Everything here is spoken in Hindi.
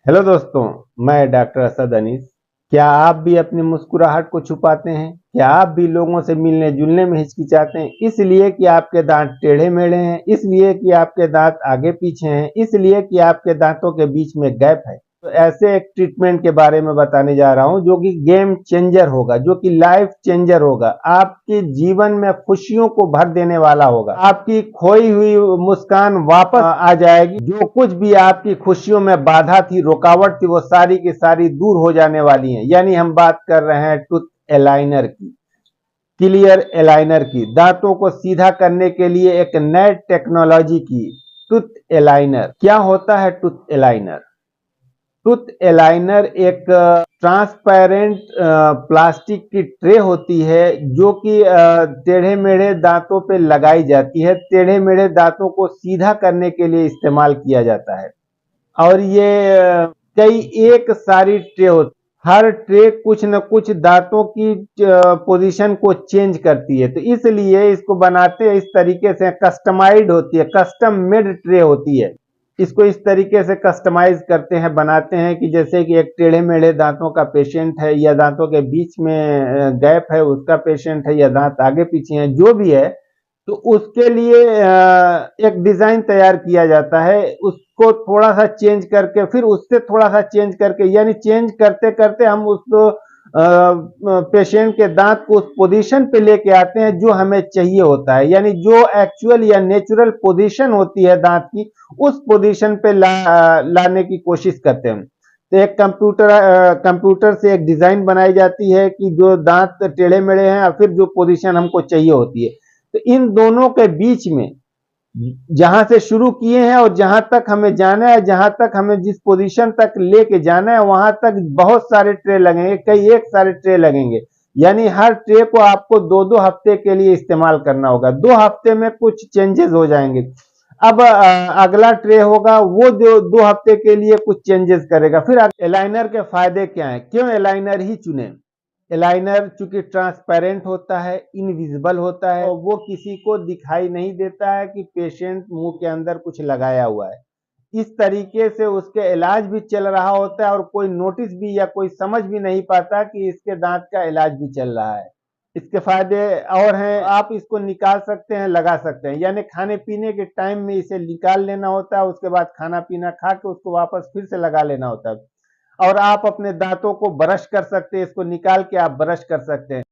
हेलो दोस्तों, मैं डॉक्टर असद अनीस। क्या आप भी अपनी मुस्कुराहट को छुपाते हैं? क्या आप भी लोगों से मिलने जुलने में हिचकिचाते हैं, इसलिए कि आपके दांत टेढ़े मेढ़े हैं, इसलिए कि आपके दांत आगे पीछे हैं, इसलिए कि आपके दांतों के बीच में गैप है? तो ऐसे एक ट्रीटमेंट के बारे में बताने जा रहा हूं जो कि गेम चेंजर होगा, जो कि लाइफ चेंजर होगा, आपके जीवन में खुशियों को भर देने वाला होगा। आपकी खोई हुई मुस्कान वापस आ जाएगी। जो कुछ भी आपकी खुशियों में बाधा थी, रुकावट थी, वो सारी की सारी दूर हो जाने वाली है। यानी हम बात कर रहे हैं टूथ एलाइनर की, क्लियर एलाइनर की, दांतों को सीधा करने के लिए एक नए टेक्नोलॉजी की। टूथ एलाइनर क्या होता है? टूथ एलाइनर टूथ एलाइनर एक ट्रांसपेरेंट प्लास्टिक की ट्रे होती है जो कि टेढ़े मेढ़े दांतों पे लगाई जाती है। टेढ़े मेढ़े दांतों को सीधा करने के लिए इस्तेमाल किया जाता है। और ये कई एक सारी ट्रे होती, हर ट्रे कुछ न कुछ दांतों की पोजीशन को चेंज करती है। तो इसलिए इसको बनाते हैं इस तरीके से, कस्टमाइज्ड होती है, कस्टम मेड ट्रे होती है। इसको इस तरीके से कस्टमाइज करते हैं, बनाते हैं कि जैसे कि एक टेढ़े मेढ़े दांतों का पेशेंट है, या दांतों के बीच में गैप है उसका पेशेंट है, या दांत आगे पीछे है, जो भी है, तो उसके लिए एक डिजाइन तैयार किया जाता है। उसको थोड़ा सा चेंज करके, फिर उससे थोड़ा सा चेंज करके, यानी चेंज करते करते हम उसको पेशेंट के दांत को उस पोजीशन पे लेके आते हैं जो हमें चाहिए होता है। यानी जो एक्चुअल या नेचुरल पोजीशन होती है दांत की, उस पोजीशन पे लाने की कोशिश करते हैं। तो एक कंप्यूटर से एक डिजाइन बनाई जाती है कि जो दांत टेढ़े मेढ़े हैं, और फिर जो पोजीशन हमको चाहिए होती है। तो इन दोनों के बीच में जहां से शुरू किए हैं और जहां तक हमें जाना है, जहां तक हमें जिस पोजीशन तक लेके जाना है, वहां तक बहुत सारे ट्रे लगेंगे, कई एक सारे ट्रे लगेंगे। यानी हर ट्रे को आपको 2-2 हफ्ते के लिए इस्तेमाल करना होगा। 2 हफ्ते में कुछ चेंजेस हो जाएंगे। अब अगला ट्रे होगा, वो जो 2 हफ्ते के लिए कुछ चेंजेस करेगा। फिर एलाइनर के फायदे क्या है, क्यों एलाइनर ही चुने? एलाइनर चूंकि ट्रांसपेरेंट होता है, इनविजिबल होता है, और वो किसी को दिखाई नहीं देता है कि पेशेंट मुंह के अंदर कुछ लगाया हुआ है। इस तरीके से उसके इलाज भी चल रहा होता है, और कोई नोटिस भी या कोई समझ भी नहीं पाता कि इसके दांत का इलाज भी चल रहा है। इसके फायदे और हैं, आप इसको निकाल सकते हैं, लगा सकते हैं। यानी खाने पीने के टाइम में इसे निकाल लेना होता है, उसके बाद खाना पीना खा के उसको वापस फिर से लगा लेना होता है। और आप अपने दांतों को ब्रश कर सकते हैं, इसको निकाल के आप ब्रश कर सकते हैं।